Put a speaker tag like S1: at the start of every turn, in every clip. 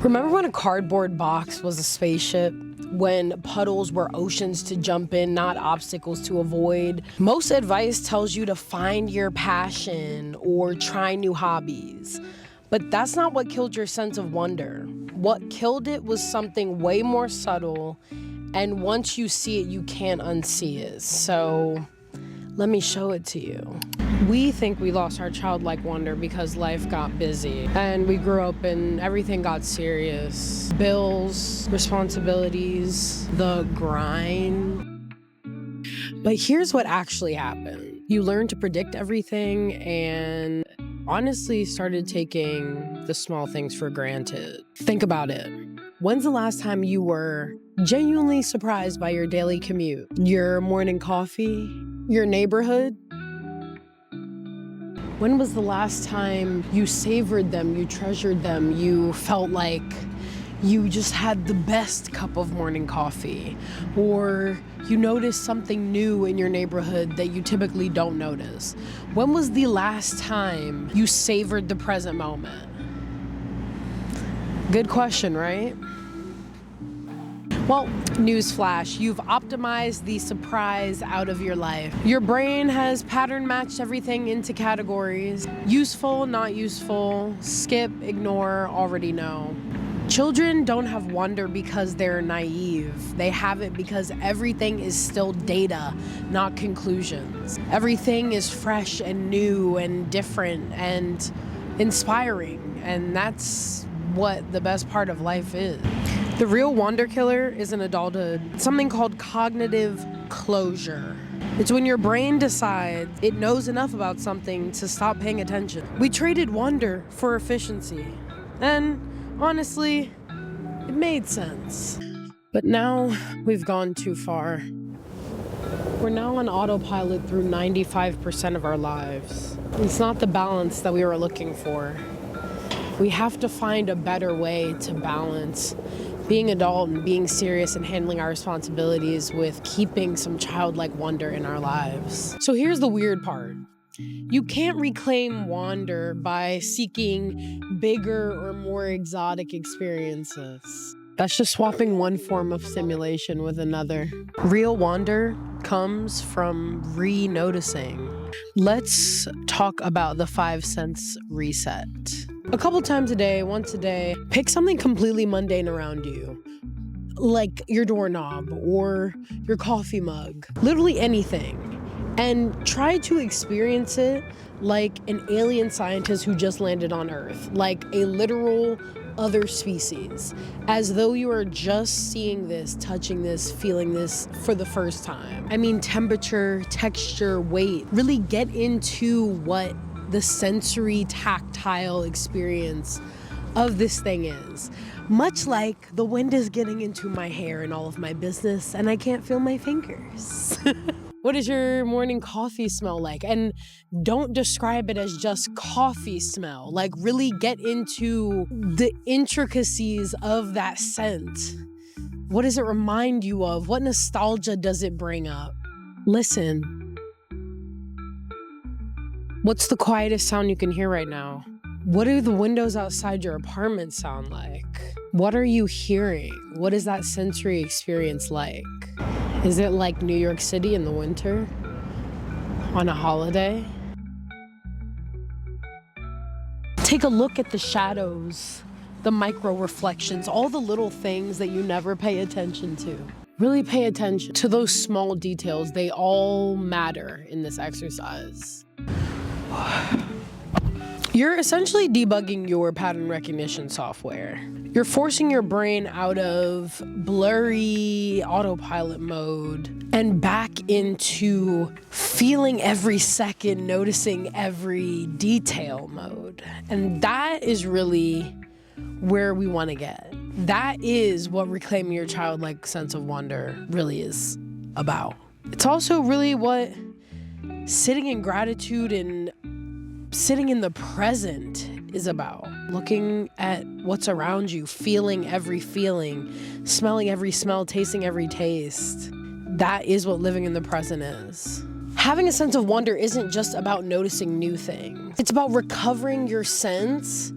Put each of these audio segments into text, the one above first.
S1: Remember when a cardboard box was a spaceship? When puddles were oceans to jump in, not obstacles to avoid? Most advice tells you to find your passion or try new hobbies. But that's not what killed your sense of wonder. What killed it was something way more subtle, and once you see it, you can't unsee it. So let me show it to you. We think we lost our childlike wonder because life got busy and we grew up and everything got serious. Bills, responsibilities, the grind. But here's what actually happened. You learned to predict everything and honestly started taking the small things for granted. Think about it. When's the last time you were genuinely surprised by your daily commute, your morning coffee, your neighborhood? When was the last time you savored them, you treasured them, you felt like you just had the best cup of morning coffee? Or you noticed something new in your neighborhood that you typically don't notice? When was the last time you savored the present moment? Good question, right? Well, newsflash, you've optimized the surprise out of your life. Your brain has pattern matched everything into categories. Useful, not useful, skip, ignore, already know. Children don't have wonder because they're naive. They have it because everything is still data, not conclusions. Everything is fresh and new and different and inspiring, and that's what the best part of life is. The real wonder killer is in adulthood, something called cognitive closure. It's when your brain decides it knows enough about something to stop paying attention. We traded wonder for efficiency, and honestly, it made sense. But now we've gone too far. We're now on autopilot through 95% of our lives. It's not the balance that we were looking for. We have to find a better way to balance being adult and being serious and handling our responsibilities with keeping some childlike wonder in our lives. So here's the weird part. You can't reclaim wonder by seeking bigger or more exotic experiences. That's just swapping one form of stimulation with another. Real wonder comes from re-noticing. Let's talk about the 5 sense reset. A couple times a day, once a day, pick something completely mundane around you, like your doorknob or your coffee mug, literally anything, and try to experience it like an alien scientist who just landed on Earth, like a literal other species, as though you are just seeing this, touching this, feeling this for the first time. I mean, temperature, texture, weight, really get into what the sensory tactile experience of this thing is. Much like the wind is getting into my hair and all of my business and I can't feel my fingers. What does your morning coffee smell like? And don't describe it as just coffee smell. Like really get into the intricacies of that scent. What does it remind you of? What nostalgia does it bring up? Listen. What's the quietest sound you can hear right now? What do the windows outside your apartment sound like? What are you hearing? What is that sensory experience like? Is it like New York City in the winter? On a holiday? Take a look at the shadows, the micro reflections, all the little things that you never pay attention to. Really pay attention to those small details. They all matter in this exercise. You're essentially debugging your pattern recognition software. You're forcing your brain out of blurry autopilot mode and back into feeling every second, noticing every detail mode. And that is really where we want to get. That is what reclaiming your childlike sense of wonder really is about. It's also really what sitting in gratitude and sitting in the present is about. Looking at what's around you, feeling every feeling, smelling every smell, tasting every taste. That is what living in the present is. Having a sense of wonder isn't just about noticing new things. It's about recovering your sense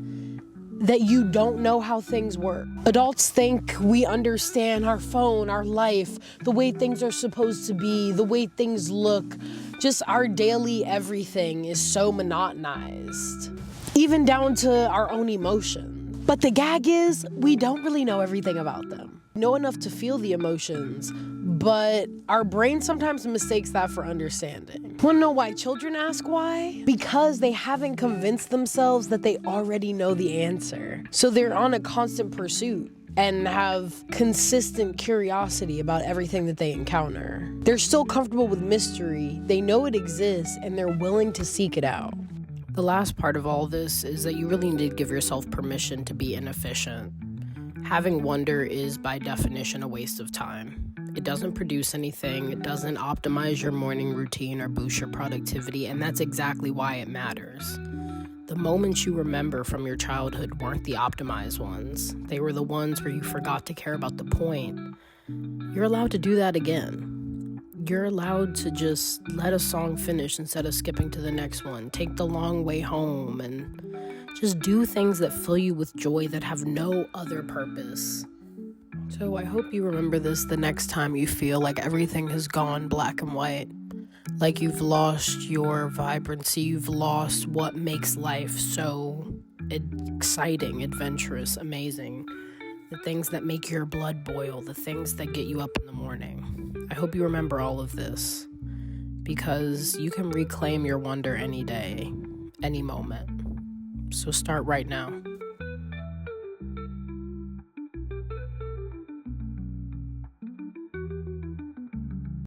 S1: that you don't know how things work. Adults think we understand our phone, our life, the way things are supposed to be, the way things look. Just our daily everything is so monotonized, even down to our own emotions. But the gag is, we don't really know everything about them. Know enough to feel the emotions, but our brain sometimes mistakes that for understanding. Want to know why children ask why? Because they haven't convinced themselves that they already know the answer. So they're on a constant pursuit and have consistent curiosity about everything that they encounter. They're still comfortable with mystery, they know it exists, and they're willing to seek it out. The last part of all this is that you really need to give yourself permission to be inefficient. Having wonder is, by definition, a waste of time. It doesn't produce anything, it doesn't optimize your morning routine or boost your productivity, and that's exactly why it matters. The moments you remember from your childhood weren't the optimized ones. They were the ones where you forgot to care about the point. You're allowed to do that again. You're allowed to just let a song finish instead of skipping to the next one. Take the long way home and just do things that fill you with joy that have no other purpose. So I hope you remember this the next time you feel like everything has gone black and white. Like you've lost your vibrancy, you've lost what makes life so exciting, adventurous, amazing. The things that make your blood boil, the things that get you up in the morning. I hope you remember all of this, because you can reclaim your wonder any day, any moment. So start right now.